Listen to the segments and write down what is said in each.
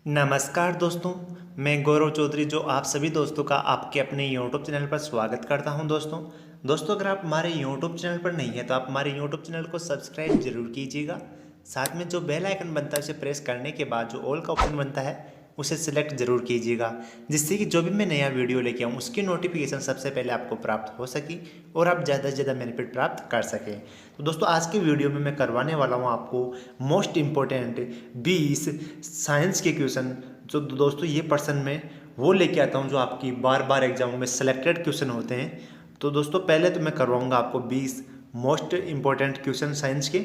नमस्कार दोस्तों, मैं गौरव चौधरी जो आप सभी दोस्तों का आपके अपने यूट्यूब चैनल पर स्वागत करता हूं। दोस्तों अगर आप हमारे यूट्यूब चैनल पर नहीं है तो आप हमारे यूट्यूब चैनल को सब्सक्राइब जरूर कीजिएगा। साथ में जो बेल आइकन बनता है उसे प्रेस करने के बाद जो ऑल का ऑप्शन बनता है उसे सिलेक्ट जरूर कीजिएगा, जिससे कि जो भी मैं नया वीडियो लेके आऊँ उसकी नोटिफिकेशन सबसे पहले आपको प्राप्त हो सके और आप ज़्यादा से ज़्यादा बेनिफिट प्राप्त कर सकें। तो दोस्तों आज की वीडियो में मैं करवाने वाला हूँ आपको मोस्ट इम्पोर्टेंट 20 साइंस के क्वेश्चन, जो दोस्तों ये पर्सन में वो लेके आता हूँ जो आपकी बार बार एग्जामों में सेलेक्टेड क्वेश्चन होते हैं। तो दोस्तों पहले तो मैं करवाऊँगा आपको 20 मोस्ट इम्पोर्टेंट क्वेश्चन साइंस के।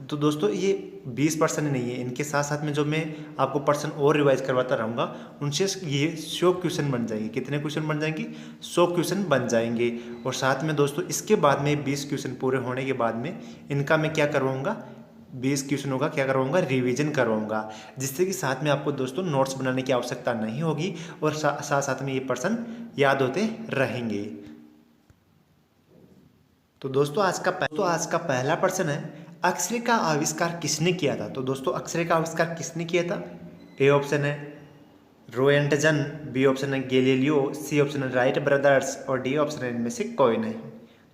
तो दोस्तों ये 20% नहीं है, इनके साथ साथ में जो मैं आपको पर्सन और रिवाइज करवाता रहूँगा उनसे ये 100 क्वेश्चन बन जाएंगे। कितने क्वेश्चन बन जाएंगे? 100 क्वेश्चन बन जाएंगे। और साथ में दोस्तों इसके बाद में 20 क्वेश्चन पूरे होने के बाद में इनका मैं क्या करवाऊँगा, 20 क्वेश्चनों का क्या करवाऊँगा, रिवीजन करवाऊँगा, जिससे कि साथ में आपको दोस्तों नोट्स बनाने की आवश्यकता नहीं होगी और साथ साथ में ये पर्सन याद होते रहेंगे। तो दोस्तों आज का पहला प्रश्न है, एक्सरे का आविष्कार किसने किया था? तो दोस्तों एक्सरे का आविष्कार किसने किया था? ए ऑप्शन है रोएंटजन, बी ऑप्शन है गैलीलियो, सी ऑप्शन है राइट ब्रदर्स और डी ऑप्शन है इनमें से कोई नहीं।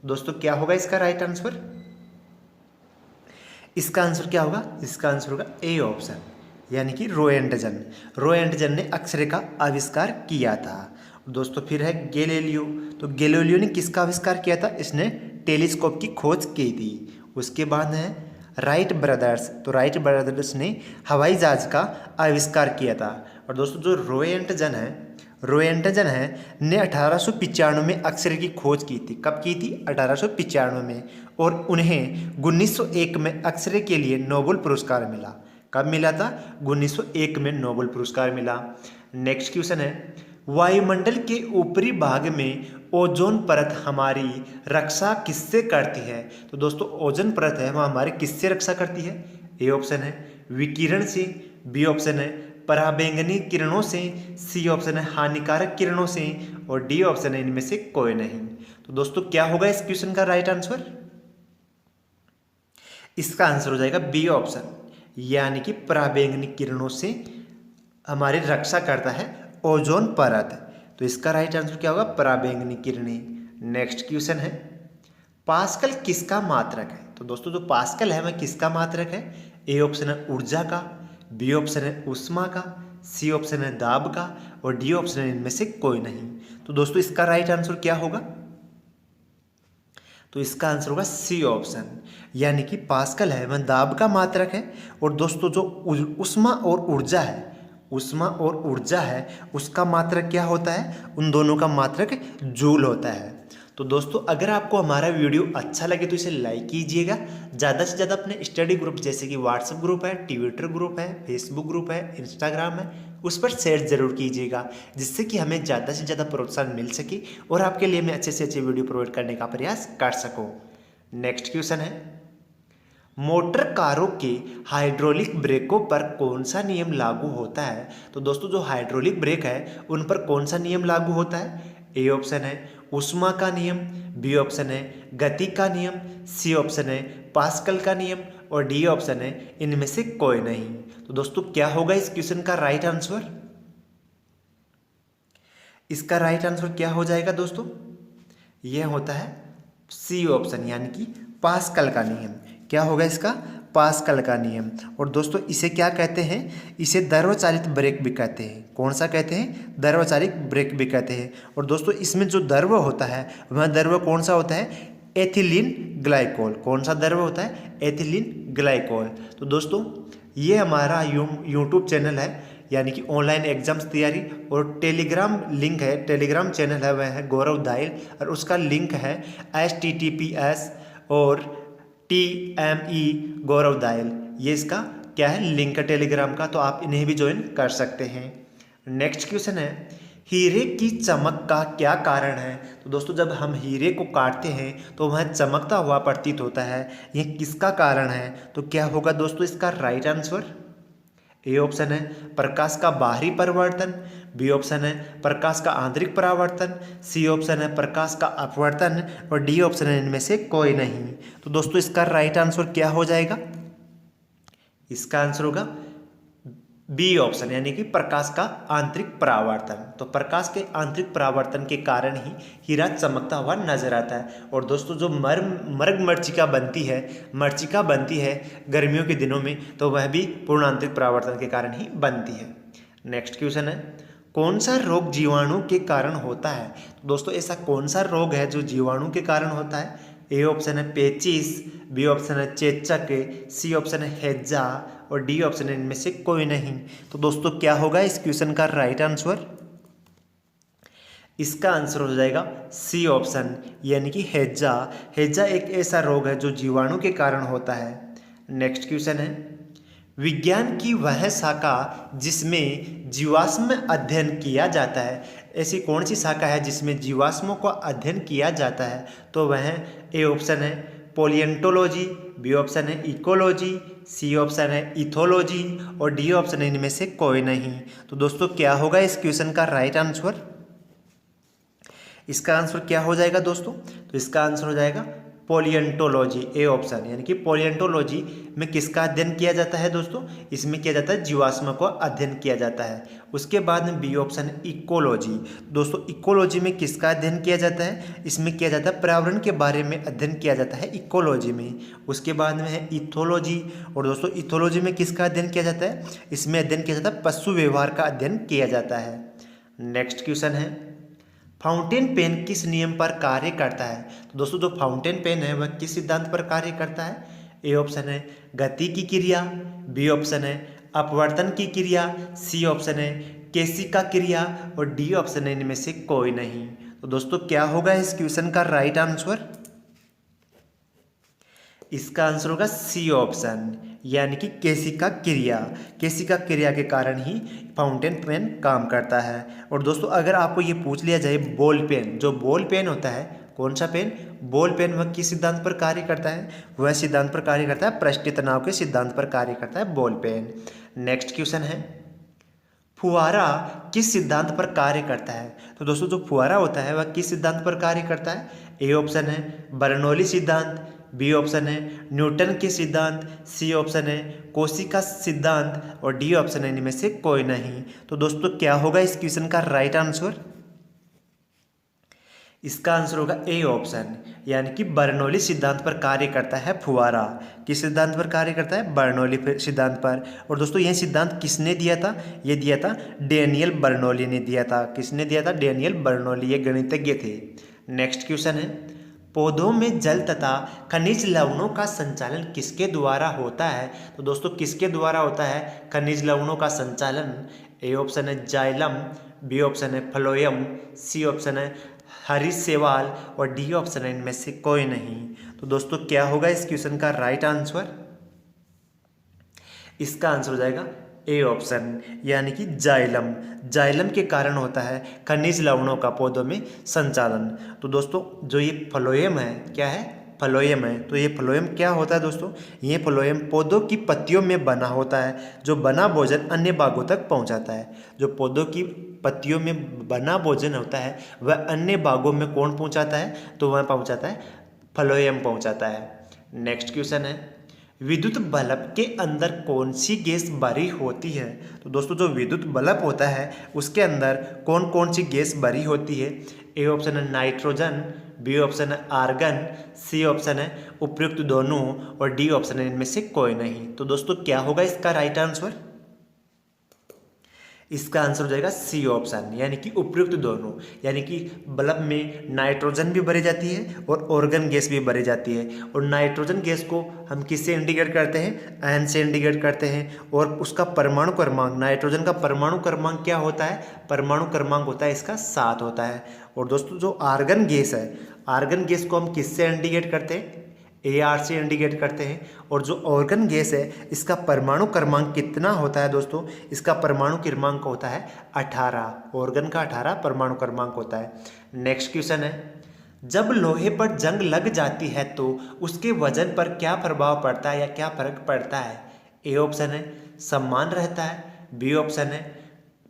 दोस्तों क्या होगा इसका राइट आंसर? इसका आंसर क्या होगा? इसका आंसर होगा ए ऑप्शन, यानी कि रोएंटजन। रोएंटजन ने एक्सरे का आविष्कार किया था। दोस्तों फिर है गैलीलियो। तो गैलीलियो ने किसका आविष्कार किया था? इसने टेलीस्कोप की खोज की थी। उसके बाद है राइट ब्रदर्स। तो राइट ब्रदर्स ने हवाई जहाज का आविष्कार किया था। और दोस्तों जो रोएंटजन है ने 1895 में एक्सरे की खोज की थी। कब की थी? 1895 में। और उन्हें 1901 में एक्सरे के लिए नोबेल पुरस्कार मिला। कब मिला था? 1901 में नोबेल पुरस्कार मिला। नेक्स्ट क्वेश्चन है, वायुमंडल के ऊपरी भाग में ओजोन परत हमारी रक्षा किससे करती है? तो दोस्तों ओजोन परत है वह हमारी किससे रक्षा करती है? ए ऑप्शन है विकिरण से, बी ऑप्शन है पराबैंगनी किरणों से, सी ऑप्शन है हानिकारक किरणों से और डी ऑप्शन है इनमें से कोई नहीं। तो दोस्तों क्या होगा इस क्वेश्चन का राइट आंसर? इसका आंसर हो जाएगा बी ऑप्शन, यानी कि पराबैंगनी किरणों से हमारी रक्षा करता है ओजोन परत। तो इसका राइट आंसर क्या होगा? पराबैंगनी किरणें। नेक्स्ट क्वेश्चन है, पास्कल किसका मात्रक है? तो दोस्तों जो पास्कल है वह किसका मात्रक है? ए ऑप्शन है ऊर्जा का, बी ऑप्शन है ऊष्मा का, सी ऑप्शन है दाब का और डी ऑप्शन है इनमें से कोई नहीं। तो दोस्तों इसका राइट आंसर क्या होगा? तो इसका आंसर होगा सी ऑप्शन, यानी कि पास्कल है वह दाब का मात्रक है। और दोस्तों जो ऊष्मा और ऊर्जा है उसका मात्रक क्या होता है? उन दोनों का मात्रक जूल होता है। तो दोस्तों अगर आपको हमारा वीडियो अच्छा लगे तो इसे लाइक कीजिएगा। ज़्यादा से ज़्यादा अपने स्टडी ग्रुप जैसे कि व्हाट्सएप ग्रुप है, ट्विटर ग्रुप है, फेसबुक ग्रुप है, इंस्टाग्राम है, उस पर शेयर जरूर कीजिएगा, जिससे कि हमें ज़्यादा से ज़्यादा प्रोत्साहन मिल सके और आपके लिए मैं अच्छे से अच्छे वीडियो प्रोवाइड करने का प्रयास कर सकूँ। नेक्स्ट क्वेश्चन है, मोटर कारों के हाइड्रोलिक ब्रेकों पर कौन सा नियम लागू होता है? तो दोस्तों जो हाइड्रोलिक ब्रेक है उन पर कौन सा नियम लागू होता है? ए ऑप्शन है ऊष्मा का नियम, बी ऑप्शन है गति का नियम, सी ऑप्शन है पास्कल का नियम और डी ऑप्शन है इनमें से कोई नहीं। तो दोस्तों क्या होगा इस क्वेश्चन का राइट आंसर? इसका राइट आंसर क्या हो जाएगा दोस्तों? यह होता है सी ऑप्शन, यानी कि पास्कल का नियम। क्या होगा इसका? पास्कल का नियम। और दोस्तों इसे क्या कहते हैं? इसे द्रवचालित ब्रेक भी कहते हैं। कौन सा कहते हैं? द्रवचालित ब्रेक भी कहते हैं। और दोस्तों इसमें जो द्रव होता है वह द्रव कौन सा होता है? Ethylene glycol. कौन सा द्रव होता है? Ethylene glycol. तो दोस्तों ये हमारा यूट्यूब चैनल है, यानी कि ऑनलाइन एग्जाम्स तैयारी, और टेलीग्राम लिंक है, टेलीग्राम चैनल है वह है गौरव दाइल, और उसका लिंक है https और TME गौरव दाइल। ये इसका क्या है? लिंक है टेलीग्राम का, तो आप इन्हें भी ज्वाइन कर सकते हैं। नेक्स्ट क्वेश्चन है, हीरे की चमक का क्या कारण है? तो दोस्तों जब हम हीरे को काटते हैं तो वह चमकता हुआ प्रतीत होता है, यह किसका कारण है? तो क्या होगा दोस्तों इसका राइट आंसर? ए ऑप्शन है प्रकाश का बाहरी परावर्तन, बी ऑप्शन है प्रकाश का आंतरिक परावर्तन, सी ऑप्शन है प्रकाश का अपवर्तन और डी ऑप्शन है इनमें से कोई नहीं। तो दोस्तों इसका राइट आंसर क्या हो जाएगा? इसका आंसर होगा बी ऑप्शन यानी कि प्रकाश का आंतरिक परावर्तन। तो प्रकाश के आंतरिक परावर्तन के कारण ही हीरा चमकता हुआ नजर आता है। और दोस्तों जो मर्ग मर्चिका बनती है गर्मियों के दिनों में, तो वह भी पूर्ण आंतरिक परावर्तन के कारण ही बनती है। नेक्स्ट क्वेश्चन है, कौन सा रोग जीवाणु के कारण होता है? तो दोस्तों ऐसा कौन सा रोग है जो जीवाणु के कारण होता है? ए ऑप्शन है पेचिस, बी ऑप्शन है चेचक, सी ऑप्शन है हैजा और डी ऑप्शन है इनमें से कोई नहीं। तो दोस्तों क्या होगा इस क्वेश्चन का राइट आंसर? इसका आंसर हो जाएगा सी ऑप्शन यानी कि हैजा। हैजा एक ऐसा रोग है जो जीवाणु के कारण होता है। नेक्स्ट क्वेश्चन है, विज्ञान की वह शाखा जिसमें जीवाश्म अध्ययन किया जाता है, ऐसी कौन सी शाखा है जिसमें जीवाश्मों का अध्ययन किया जाता है? तो वह ए ऑप्शन है पोलियंटोलॉजी, बी ऑप्शन है इकोलॉजी, सी ऑप्शन है इथोलॉजी और डी ऑप्शन है इनमें से कोई नहीं। तो दोस्तों क्या होगा इस क्वेश्चन का राइट आंसर? इसका आंसर क्या हो जाएगा दोस्तों? तो इसका आंसर हो जाएगा पोलियंटोलॉजी, ए ऑप्शन यानी कि पोलियंटोलॉजी में किसका अध्ययन किया जाता है दोस्तों? इसमें किया जाता है जीवाश्म को अध्ययन किया जाता है। उसके बाद में बी ऑप्शन इकोलॉजी। दोस्तों इकोलॉजी में किसका अध्ययन किया जाता है? इसमें किया जाता है पर्यावरण के बारे में अध्ययन किया जाता है इकोलॉजी में। उसके बाद में है इथोलॉजी, और दोस्तों इथोलॉजी में किसका अध्ययन किया जाता है? इसमें अध्ययन किया जाता है पशु व्यवहार का अध्ययन किया जाता है। नेक्स्ट क्वेश्चन है, फाउंटेन पेन किस नियम पर कार्य करता है? तो दोस्तों जो फाउंटेन पेन है वह किस सिद्धांत पर कार्य करता है? ए ऑप्शन है गति की क्रिया, बी ऑप्शन है अपवर्तन की क्रिया, सी ऑप्शन है केशिका क्रिया और डी ऑप्शन है इनमें से कोई नहीं। तो दोस्तों क्या होगा इस क्वेश्चन का राइट आंसर? इसका आंसर होगा सी ऑप्शन यानी कि केशिका क्रिया। केशिका क्रिया के कारण ही फाउंटेन पेन काम करता है। और दोस्तों अगर आपको ये पूछ लिया जाए बॉल पेन, जो बॉल पेन होता है, कौन सा पेन? बॉल पेन, वह किस सिद्धांत पर कार्य करता है? वह सिद्धांत पर कार्य करता है पृष्ठीय तनाव के सिद्धांत पर कार्य करता है बॉल पेन। नेक्स्ट क्वेश्चन है, फुहारा किस सिद्धांत पर कार्य करता है? तो दोस्तों जो फुहारा होता है वह किस सिद्धांत पर कार्य करता है? ए ऑप्शन है बर्नौली सिद्धांत, बी ऑप्शन है न्यूटन के सिद्धांत, सी ऑप्शन है कोशिका सिद्धांत और डी ऑप्शन है इनमें से कोई नहीं। तो दोस्तों क्या होगा इस क्वेश्चन का राइट आंसर? इसका आंसर होगा ए ऑप्शन यानी कि बर्नौली सिद्धांत पर कार्य करता है फुहारा। किस सिद्धांत पर कार्य करता है? बर्नौली सिद्धांत पर। और दोस्तों यह सिद्धांत किसने दिया था? ये दिया था डेनियल बर्नौली ने दिया था। किसने दिया था? डेनियल बर्नौली, ये गणितज्ञ थे। नेक्स्ट क्वेश्चन है, पौधों में जल तथा खनिज लवणों का संचालन किसके द्वारा होता है? तो दोस्तों किसके द्वारा होता है खनिज लवणों का संचालन? ए ऑप्शन है जाइलम, बी ऑप्शन है फ्लोएम, सी ऑप्शन है हरीश सेवाल और डी ऑप्शन है इनमें से कोई नहीं। तो दोस्तों क्या होगा इस क्वेश्चन का राइट आंसर? इसका आंसर हो जाएगा ए ऑप्शन यानी कि जाइलम। जाइलम के कारण होता है खनिज लवणों का पौधों में संचालन। तो दोस्तों जो ये फ्लोएम है, क्या है? फ्लोएम है। तो ये फ्लोएम क्या होता है दोस्तों? ये फ्लोएम पौधों की पत्तियों में बना होता है, जो बना भोजन अन्य भागों तक पहुंचाता है। जो पौधों की पत्तियों में बना भोजन होता है वह अन्य भागों में कौन पहुंचाता है? तो वह पहुंचाता है फ्लोएम पहुंचाता है। नेक्स्ट क्वेश्चन है, विद्युत बल्ब के अंदर कौन सी गैस भरी होती है? तो दोस्तों जो विद्युत बल्ब होता है उसके अंदर कौन कौन सी गैस भरी होती है? ए ऑप्शन है नाइट्रोजन, बी ऑप्शन है आर्गन, सी ऑप्शन है उपयुक्त दोनों और डी ऑप्शन है इनमें से कोई नहीं। तो दोस्तों क्या होगा इसका राइट आंसर? इसका आंसर हो जाएगा सी ऑप्शन यानी कि उपयुक्त दोनों। यानी कि बल्ब में नाइट्रोजन भी भरी जाती है और ऑर्गन गैस भी भरी जाती है। और नाइट्रोजन गैस को हम किससे इंडिकेट करते हैं? आयन से इंडिकेट करते हैं। और उसका परमाणु क्रमांक, नाइट्रोजन का परमाणु क्रमांक क्या होता है? परमाणु क्रमांक होता है इसका 7 होता है। और दोस्तों जो आर्गन गैस है, आर्गन गैस को हम किससे इंडिकेट करते हैं? AR से इंडिकेट करते हैं। और जो ऑर्गन गैस है इसका परमाणु क्रमांक कितना होता है दोस्तों? इसका परमाणु क्रमांक होता है 18। ऑर्गन का 18 परमाणु क्रमांक होता है। नेक्स्ट क्वेश्चन है, जब लोहे पर जंग लग जाती है तो उसके वजन पर क्या प्रभाव पड़ता है या क्या फर्क पड़ता है? ए ऑप्शन है समान रहता है, बी ऑप्शन है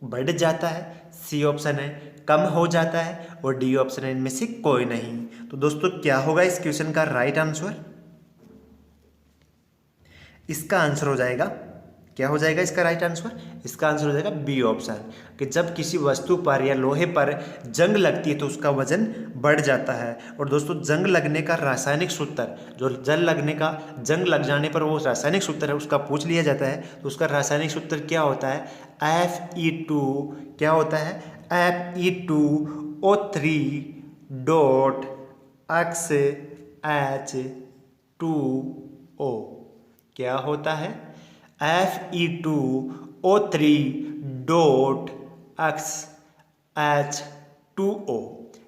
बढ़ जाता है, सी ऑप्शन है कम हो जाता है और डी ऑप्शन है इनमें से कोई नहीं। तो दोस्तों क्या होगा इस क्वेश्चन का राइट आंसर? इसका आंसर हो जाएगा क्या हो जाएगा इसका राइट आंसर? इसका आंसर हो जाएगा बी ऑप्शन, कि जब किसी वस्तु पर या लोहे पर जंग लगती है तो उसका वजन बढ़ जाता है। और दोस्तों जंग लगने का रासायनिक सूत्र, जो जंग लग जाने पर वो रासायनिक सूत्र है उसका पूछ लिया जाता है, तो उसका रासायनिक सूत्र क्या होता है? Fe2, क्या होता है? Fe2O3 डॉट XH2O, क्या होता है? Fe2O3 डॉट XH2O,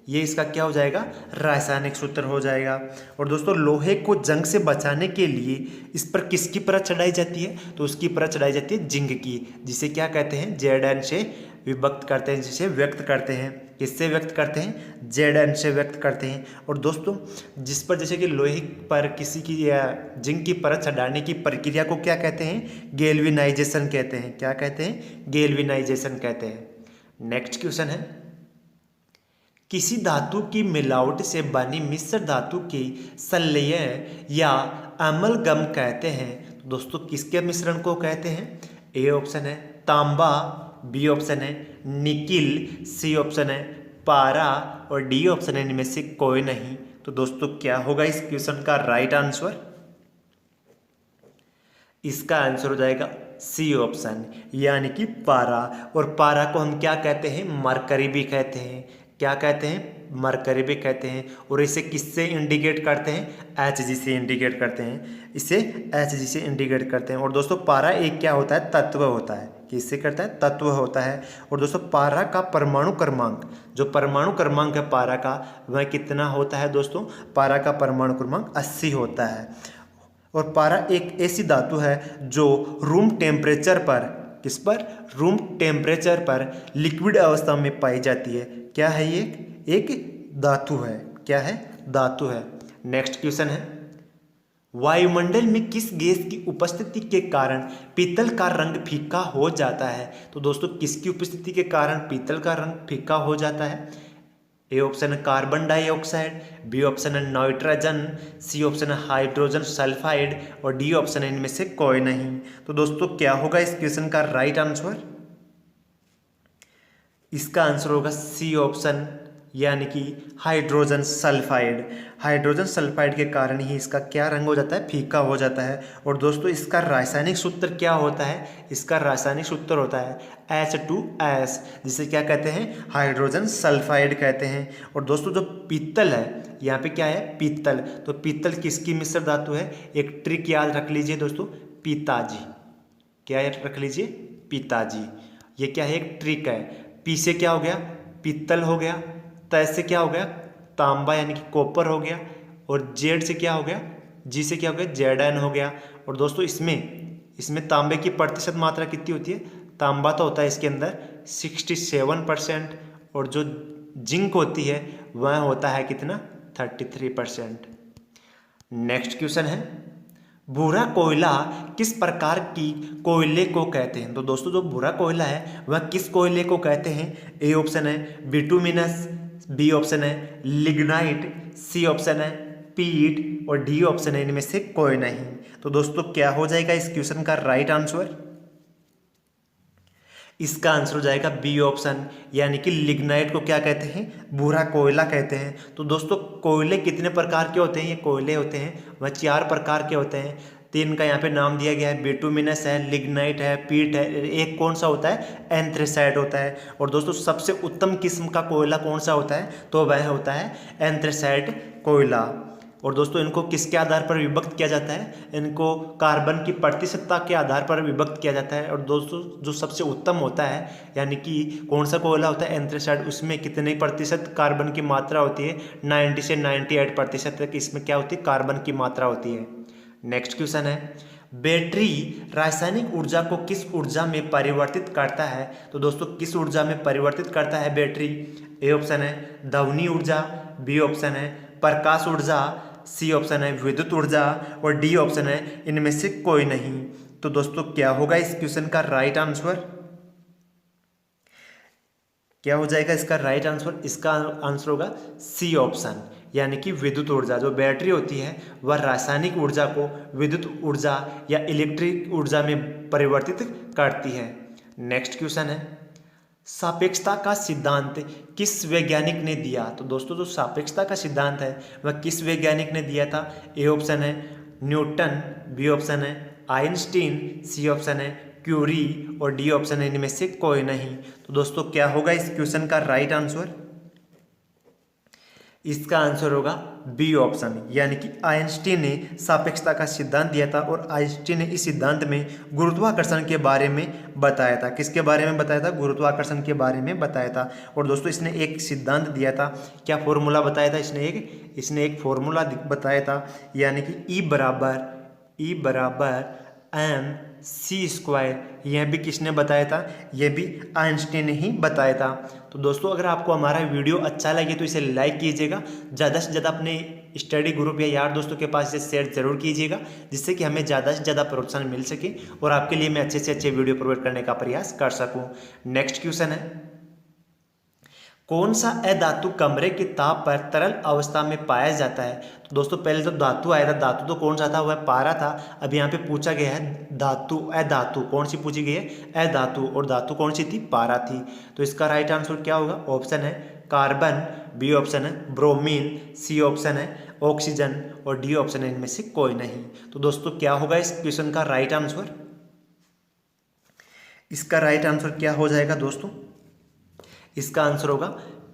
ये इसका क्या हो जाएगा? रासायनिक सूत्र हो जाएगा। और दोस्तों लोहे को जंग से बचाने के लिए इस पर किसकी परत चढ़ाई जाती है? तो उसकी परत चढ़ाई जाती है जिंक की, जिसे क्या कहते हैं? Zn से विभक्त करते हैं, जिसे व्यक्त करते हैं। किससे व्यक्त करते हैं? Zn से व्यक्त करते हैं। और दोस्तों जिस पर जैसे कि लोहे पर किसी की या जिंक की परत चढ़ाने की प्रक्रिया को क्या कहते हैं? गैल्वेनाइजेशन कहते हैं। क्या कहते हैं? गैल्वेनाइजेशन कहते हैं। नेक्स्ट क्वेश्चन है, किसी धातु की मिलावट से बनी मिश्र धातु की संलयन या अमलगम कहते हैं। तो दोस्तों किसके मिश्रण को कहते हैं? ए ऑप्शन है तांबा, बी ऑप्शन है निकिल, सी ऑप्शन है पारा और डी ऑप्शन है इनमें से कोई नहीं। तो दोस्तों क्या होगा इस क्वेश्चन का राइट आंसर? इसका आंसर हो जाएगा सी ऑप्शन, यानी कि पारा। और पारा को हम क्या कहते हैं? मरकरी भी कहते हैं। क्या कहते हैं? मरकरी भी कहते हैं। और इसे किससे इंडिकेट करते हैं? Hg से इंडिकेट करते हैं, इसे Hg से इंडिकेट करते हैं। और दोस्तों पारा एक क्या होता है? तत्व होता है। किससे करता है? तत्व होता है। और दोस्तों पारा का परमाणु क्रमांक, जो परमाणु क्रमांक है पारा का, वह कितना होता है दोस्तों? पारा का परमाणु क्रमांक 80 होता है। और पारा एक ऐसी धातु है जो रूम टेम्परेचर पर, किस पर? रूम टेम्परेचर पर लिक्विड अवस्था में पाई जाती है। क्या है ये? एक धातु है। क्या है? धातु है। नेक्स्ट क्वेश्चन है, वायुमंडल में किस गैस की उपस्थिति के कारण पीतल का रंग फीका हो जाता है? तो दोस्तों किसकी उपस्थिति के कारण पीतल का रंग फीका हो जाता है? ए ऑप्शन है कार्बन डाइऑक्साइड, बी ऑप्शन है नाइट्रोजन, सी ऑप्शन है हाइड्रोजन सल्फाइड और डी ऑप्शन है इनमें से कोई नहीं। तो दोस्तों क्या होगा इस क्वेश्चन का राइट आंसर? इसका आंसर होगा सी ऑप्शन, यानी कि हाइड्रोजन सल्फाइड। हाइड्रोजन सल्फाइड के कारण ही इसका क्या रंग हो जाता है? फीका हो जाता है। और दोस्तों इसका रासायनिक सूत्र क्या होता है? इसका रासायनिक सूत्र होता है H2S, जिसे क्या कहते हैं? हाइड्रोजन सल्फाइड कहते हैं। और दोस्तों जो पीतल है, यहाँ पे क्या है? पीतल। तो पीतल किसकी मिश्र धातु है? एक ट्रिक याद रख लीजिए दोस्तों, पिताजी। क्या रख लीजिए? पिताजी। ये क्या है? एक ट्रिक है। पी से क्या हो गया? पीतल हो गया। तय से क्या हो गया? तांबा यानी कि कॉपर हो गया। और जेड से क्या हो गया? जी से क्या हो गया? Zn हो गया। और दोस्तों इसमें तांबे की प्रतिशत मात्रा कितनी होती है? तांबा तो होता है इसके अंदर 67% और जो जिंक होती है वह होता है कितना? 33%। नेक्स्ट क्वेश्चन है, भूरा कोयला किस प्रकार की कोयले को कहते हैं? तो दोस्तों जो भूरा कोयला है वह किस कोयले को कहते हैं? ए ऑप्शन है बिटुमिनस, बी ऑप्शन है लिग्नाइट, सी ऑप्शन है पीट और डी ऑप्शन है इनमें से कोई नहीं। तो दोस्तों क्या हो जाएगा इस क्वेश्चन का राइट आंसर? इसका आंसर हो जाएगा बी ऑप्शन, यानी कि लिग्नाइट को क्या कहते हैं? भूरा कोयला कहते हैं। तो दोस्तों कोयले कितने प्रकार के होते हैं? ये कोयले होते हैं वह 4 प्रकार के होते हैं। 3 का यहाँ पे नाम दिया गया है, बिटुमिनस है, लिग्नाइट है, पीट है। एक कौन सा होता है? एंथ्रेसाइट होता है। और दोस्तों सबसे उत्तम किस्म का कोयला कौन सा होता है? तो वह होता है एंथ्रेसाइट कोयला। और दोस्तों इनको किसके आधार पर विभक्त किया जाता है? इनको कार्बन की प्रतिशतता के आधार पर विभक्त किया जाता है। और दोस्तों जो सबसे उत्तम होता है, यानी कि कौन सा कोयला होता है? एंथ्रेसाइट, उसमें कितने प्रतिशत कार्बन की मात्रा होती है? 90 से 98% तक इसमें क्या होती है? कार्बन की मात्रा होती है। नेक्स्ट क्वेश्चन है, बैटरी रासायनिक ऊर्जा को किस ऊर्जा में परिवर्तित करता है? तो दोस्तों किस ऊर्जा में परिवर्तित करता है बैटरी? ए ऑप्शन है ध्वनि ऊर्जा, बी ऑप्शन है प्रकाश ऊर्जा, सी ऑप्शन है विद्युत ऊर्जा और डी ऑप्शन है इनमें से कोई नहीं। तो दोस्तों क्या होगा इस क्वेश्चन का राइट आंसर? क्या हो जाएगा इसका राइट आंसर? इसका आंसर होगा सी ऑप्शन, यानी कि विद्युत ऊर्जा। जो बैटरी होती है वह रासायनिक ऊर्जा को विद्युत ऊर्जा या इलेक्ट्रिक ऊर्जा में परिवर्तित करती है। नेक्स्ट क्वेश्चन है, सापेक्षता का सिद्धांत किस वैज्ञानिक ने दिया? तो दोस्तों जो सापेक्षता का सिद्धांत है वह किस वैज्ञानिक ने दिया था? ए ऑप्शन है न्यूटन, बी ऑप्शन है आइंस्टीन, सी ऑप्शन है क्यूरी और डी ऑप्शन है इनमें से कोई नहीं। तो दोस्तों क्या होगा इस क्वेश्चन का राइट आंसर? इसका आंसर होगा बी ऑप्शन, यानी कि आइंस्टीन ने सापेक्षता का सिद्धांत दिया था और आइंस्टीन ने इस सिद्धांत में गुरुत्वाकर्षण के बारे में बताया था। किसके बारे में बताया था? गुरुत्वाकर्षण के बारे में बताया था। और दोस्तों इसने एक सिद्धांत दिया था, क्या फॉर्मूला बताया था? इसने एक फॉर्मूला बताया था, यानी कि ई बराबर एम सी स्क्वायर। यह भी किसने बताया था? यह भी आइंस्टीन ने ही बताया था। तो दोस्तों अगर आपको हमारा वीडियो अच्छा लगे तो इसे लाइक कीजिएगा, ज़्यादा से ज़्यादा अपने स्टडी ग्रुप या यार दोस्तों के पास इसे शेयर जरूर कीजिएगा, जिससे कि हमें ज़्यादा से ज़्यादा प्रोत्साहन मिल सके और आपके लिए मैं अच्छे से अच्छे वीडियो प्रोवाइड करने का प्रयास कर सकूँ। नेक्स्ट क्वेश्चन है, कौन सा अधातु कमरे के ताप पर तरल अवस्था में पाया जाता है? तो दोस्तों पहले तो धातु आया था, धातु तो कौन सा था? वह पारा था। अब यहाँ पे पूछा गया है धातु, अधातु कौन सी पूछी गई है? अधातु, और धातु कौन सी थी? पारा थी। तो इसका राइट आंसर क्या होगा? ऑप्शन है कार्बन, बी ऑप्शन है ब्रोमीन, सी ऑप्शन है ऑक्सीजन और डी ऑप्शन है इनमें से कोई नहीं। तो दोस्तों क्या होगा इस क्वेश्चन का राइट आंसर? इसका राइट आंसर क्या हो जाएगा दोस्तों? इसका आंसर होगा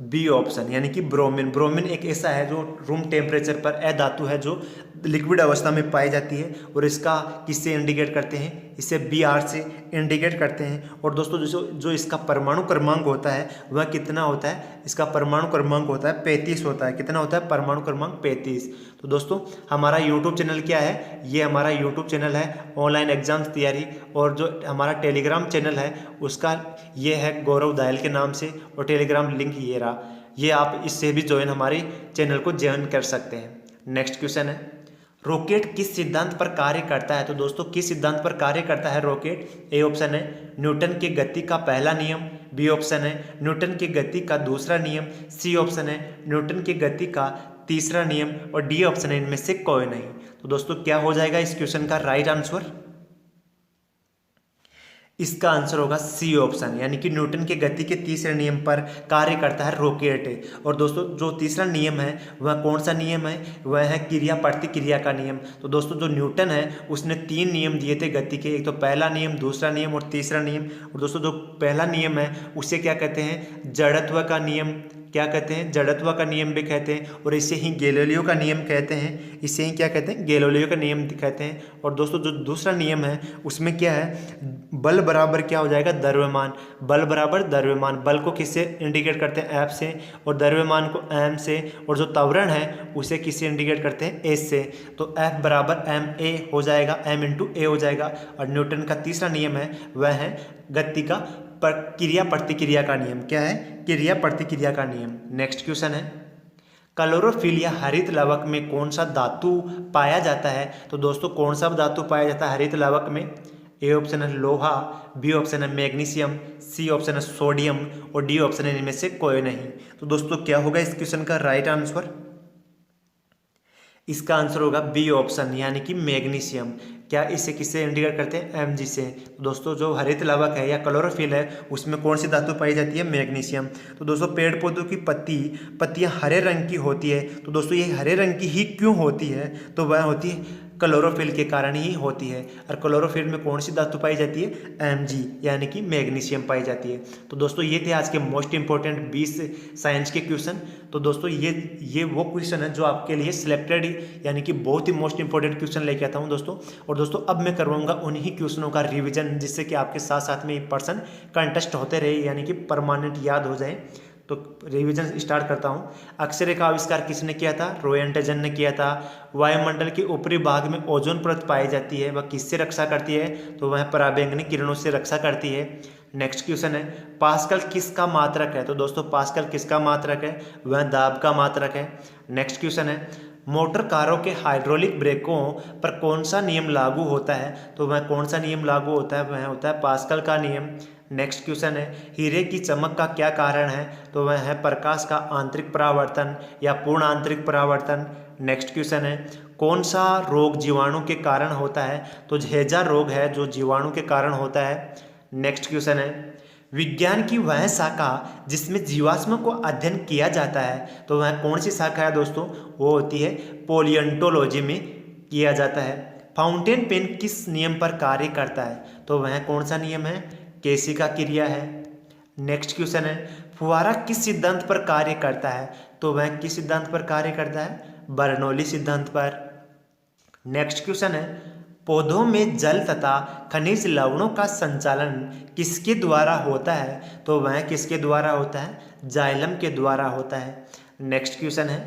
बी ऑप्शन, यानी कि ब्रोमीन। ब्रोमीन एक ऐसा है जो रूम टेम्परेचर पर अधातु है जो लिक्विड अवस्था में पाई जाती है, और इसका किससे इंडिकेट करते हैं? इसे Br से इंडिकेट करते हैं। और दोस्तों जो इसका परमाणु क्रमांक होता है वह कितना होता है? इसका परमाणु क्रमांक होता है 35 होता है। कितना होता है? परमाणु क्रमांक 35। तो दोस्तों हमारा यूट्यूब चैनल क्या है? ये हमारा यूट्यूब चैनल है ऑनलाइन एग्जाम्स तैयारी, और जो हमारा टेलीग्राम चैनल है उसका ये है गौरव दायल के नाम से, और टेलीग्राम लिंक ये रहा, ये आप इससे भी ज्वाइन हमारे चैनल को ज्वाइन कर सकते हैं। नेक्स्ट क्वेश्चन है, रॉकेट किस सिद्धांत पर कार्य करता है? तो दोस्तों किस सिद्धांत पर कार्य करता है रॉकेट? ए ऑप्शन है न्यूटन के गति का पहला नियम, बी ऑप्शन है न्यूटन के गति का दूसरा नियम, सी ऑप्शन है न्यूटन के गति का तीसरा नियम और डी ऑप्शन है इनमें से कोई नहीं। तो दोस्तों क्या हो जाएगा इस क्वेश्चन का राइट आंसर? इसका आंसर होगा सी ऑप्शन, यानी कि न्यूटन के गति के तीसरे नियम पर कार्य करता है रॉकेट। और दोस्तों जो तीसरा नियम है वह कौन सा नियम है? वह है क्रिया प्रतिक्रिया का नियम। तो दोस्तों जो न्यूटन है उसने 3 नियम दिए थे गति के, एक तो पहला नियम, दूसरा नियम और तीसरा नियम। और दोस्तों जो पहला नियम है उसे क्या कहते हैं? जड़त्व का नियम। क्या कहते हैं? जड़त्व का नियम भी कहते हैं, और इसे ही गैलीलियो का नियम कहते हैं। इसे ही क्या कहते हैं? गैलीलियो का नियम कहते हैं। और दोस्तों जो दूसरा नियम है उसमें क्या है? बल बराबर क्या हो जाएगा? द्रव्यमान। बल बराबर द्रव्यमान। बल को किससे इंडिकेट करते हैं? एफ से, और द्रव्यमान को एम से, और जो त्वरण है उसे किससे इंडिकेट करते हैं? एस से। तो एफ बराबर एम ए हो जाएगा, एम इंटू ए हो जाएगा। और न्यूटन का तीसरा नियम है वह है गति का क्रिया प्रतिक्रिया का नियम। क्या है? क्रिया प्रतिक्रिया का नियम। नेक्स्ट क्वेश्चन है, क्लोरोफिल या हरित लवक में कौन सा धातु पाया जाता है? तो दोस्तों कौन सा धातु पाया जाता है हरित लवक में? ए ऑप्शन है लोहा, बी ऑप्शन है मैग्नीशियम, सी ऑप्शन है सोडियम और डी ऑप्शन है इनमें से कोई नहीं। तो दोस्तों क्या होगा इस क्वेश्चन का राइट आंसर? इसका आंसर होगा बी ऑप्शन, यानी कि मैग्नीशियम। क्या इसे किससे इंडिकेट करते हैं? Mg से। तो दोस्तों जो हरित लवक है या क्लोरोफिल है उसमें कौन सी धातु पाई जाती है? मैग्नीशियम। तो दोस्तों पेड़ पौधों की पत्तियां हरे रंग की होती है। तो दोस्तों ये हरे रंग की ही क्यों होती है? तो वह होती है क्लोरोफिल के कारण ही होती है। और क्लोरोफिल में कौन सी धातु पाई जाती है? Mg, यानी कि मैग्नीशियम पाई जाती है। तो दोस्तों ये थे आज के मोस्ट इंपॉर्टेंट 20 साइंस के क्वेश्चन। तो दोस्तों ये वो क्वेश्चन है जो आपके लिए सिलेक्टेड यानी कि बहुत ही मोस्ट इंपॉर्टेंट क्वेश्चन लेके आता हूँ दोस्तों। और दोस्तों अब मैं करवाऊंगा उन्हीं क्वेश्चनों का रिवीजन, जिससे कि आपके साथ साथ में पर्सन कंटेस्ट होते रहे, यानी कि परमानेंट याद हो जाए। तो रिवीजन स्टार्ट करता हूँ। अक्षय का आविष्कार किसने किया था? रॉय एंटरसन ने किया था। वायुमंडल के ऊपरी भाग में ओजोन परत पाई जाती है, वह किससे रक्षा करती है? तो वह पराबैंगनी किरणों से रक्षा करती है। नेक्स्ट क्वेश्चन है, पास्कल किसका मात्रक है? तो दोस्तों पास्कल किसका मात्रक है? वह दाब का मात्रक है। नेक्स्ट क्वेश्चन है, मोटर कारों के हाइड्रोलिक ब्रेकों पर कौन सा नियम लागू होता है? तो वह कौन सा नियम लागू होता है? वह होता है पास्कल का नियम। नेक्स्ट क्वेश्चन है हीरे की चमक का क्या कारण है, तो वह है प्रकाश का आंतरिक परावर्तन या पूर्ण आंतरिक परावर्तन। नेक्स्ट क्वेश्चन है कौन सा रोग जीवाणु के कारण होता है, तो हैजा रोग है जो जीवाणु के कारण होता है। नेक्स्ट क्वेश्चन है विज्ञान की वह शाखा जिसमें जीवाश्म को अध्ययन किया जाता है, तो वह कौन सी शाखा है दोस्तों, वो होती है पैलियोंटोलॉजी में किया जाता है। फाउंटेन पेन किस नियम पर कार्य करता है, तो वह कौन सा नियम है, केसिका क्रिया है। नेक्स्ट क्वेश्चन है फुहारा किस सिद्धांत पर कार्य करता है, तो वह किस सिद्धांत पर कार्य करता है, बर्नौली सिद्धांत पर। नेक्स्ट क्वेश्चन है पौधों में जल तथा खनिज लवणों का संचालन किसके द्वारा होता है, तो वह किसके द्वारा होता है, जाइलम के द्वारा होता है। नेक्स्ट क्वेश्चन है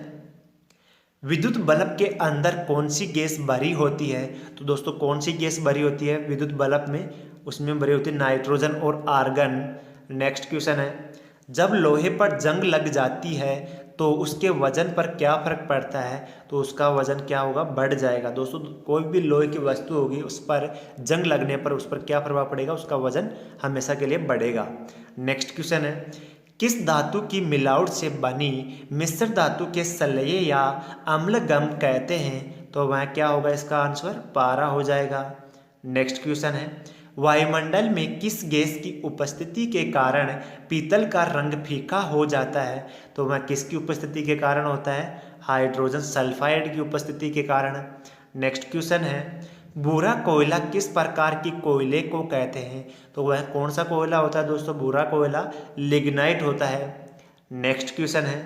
विद्युत बल्ब के अंदर कौन सी गैस भरी होती है, तो दोस्तों कौन सी गैस भरी होती है विद्युत बल्ब में, उसमें भरी होती है नाइट्रोजन और आर्गन। नेक्स्ट क्वेश्चन है जब लोहे पर जंग लग जाती है तो उसके वजन पर क्या फर्क पड़ता है, तो उसका वजन क्या होगा, बढ़ जाएगा। दोस्तों कोई भी लोहे की वस्तु होगी उस पर जंग लगने पर उस पर क्या प्रभाव पड़ेगा, उसका वजन हमेशा के लिए बढ़ेगा। नेक्स्ट क्वेश्चन है किस धातु की मिलावट से बनी मिश्र धातु के सल्फे या अम्लगम कहते हैं, तो वह क्या होगा, इसका आंसर पारा हो जाएगा। नेक्स्ट क्वेश्चन है वायुमंडल में किस गैस की उपस्थिति के कारण पीतल का रंग फीका हो जाता है, तो वह किसकी उपस्थिति के कारण होता है, हाइड्रोजन सल्फाइड की उपस्थिति के कारण। नेक्स्ट क्वेश्चन है भूरा कोयला किस प्रकार की कोयले को कहते हैं, तो वह कौन सा कोयला होता है दोस्तों, भूरा कोयला लिग्नाइट होता है। नेक्स्ट क्वेश्चन है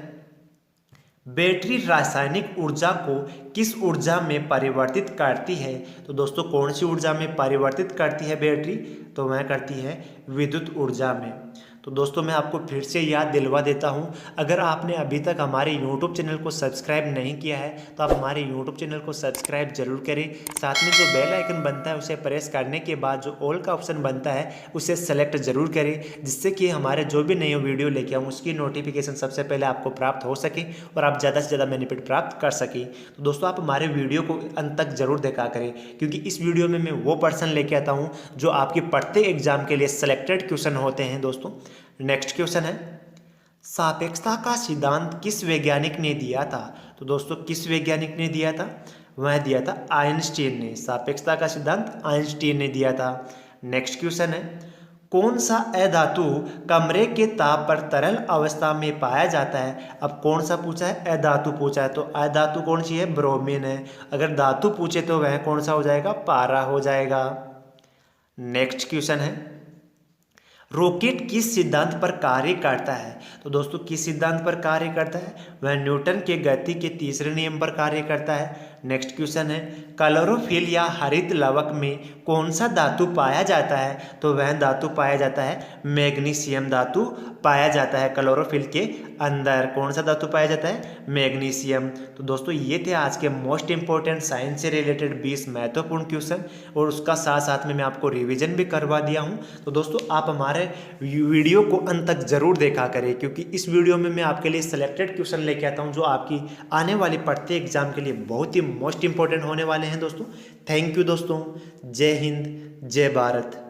बैटरी रासायनिक ऊर्जा को किस ऊर्जा में परिवर्तित करती है, तो दोस्तों कौन सी ऊर्जा में परिवर्तित करती है बैटरी, तो वह करती है विद्युत ऊर्जा में। तो दोस्तों मैं आपको फिर से याद दिलवा देता हूं, अगर आपने अभी तक हमारे YouTube चैनल को सब्सक्राइब नहीं किया है तो आप हमारे YouTube चैनल को सब्सक्राइब जरूर करें। साथ में जो बेल आइकन बनता है उसे प्रेस करने के बाद जो ऑल का ऑप्शन बनता है उसे सेलेक्ट जरूर करें, जिससे कि हमारे जो भी नई वीडियो लेके आऊँ उसकी नोटिफिकेशन सबसे पहले आपको प्राप्त हो सके और आप ज़्यादा से ज़्यादा बेनिफिट प्राप्त कर सकें। तो दोस्तों आप हमारे वीडियो को अंत तक जरूर देखा करें, क्योंकि इस वीडियो में मैं वो पर्सन लेके आता हूँ जो आपके प्रत्येक एग्जाम के लिए सिलेक्टेड क्वेश्चन होते हैं दोस्तों। नेक्स्ट क्वेश्चन है सापेक्षता का सिद्धांत किस वैज्ञानिक ने दिया था, तो दोस्तों किस वैज्ञानिक ने दिया था, वह दिया था आइंस्टीन ने। सापेक्षता का सिद्धांत आइंस्टीन ने दिया था। नेक्स्ट क्वेश्चन है कौन सा अधातु कमरे के ताप पर तरल अवस्था में पाया जाता है। अब कौन सा पूछा है, अधातु पूछा है, तो अधातु कौन सी है, ब्रोमीन है। अगर धातु पूछे तो वह कौन सा हो जाएगा, पारा हो जाएगा। नेक्स्ट क्वेश्चन है रॉकेट किस सिद्धांत पर कार्य करता है, तो दोस्तों किस सिद्धांत पर कार्य करता है, वह न्यूटन के गति के तीसरे नियम पर कार्य करता है। नेक्स्ट क्वेश्चन है क्लोरोफिल या हरित लवक में कौन सा धातु पाया जाता है, तो वह धातु पाया जाता है मैग्नीशियम धातु पाया जाता है क्लोरोफिल के अंदर। कौन सा धातु पाया जाता है, मैग्नीशियम। तो दोस्तों ये थे आज के मोस्ट इंपॉर्टेंट साइंस से रिलेटेड 20 महत्वपूर्ण क्वेश्चन, और उसका साथ साथ में मैं आपको रिवीजन भी करवा दिया हूँ। तो दोस्तों आप हमारे वीडियो को अंत तक जरूर देखा करें, क्योंकि इस वीडियो में मैं आपके लिए सिलेक्टेड क्वेश्चन लेके आता हूँ जो आपकी आने वाली प्रत्येक एग्जाम के लिए बहुत ही मोस्ट इंपॉर्टेंट होने वाले हैं दोस्तों। थैंक यू दोस्तों, जय हिंद, जय भारत।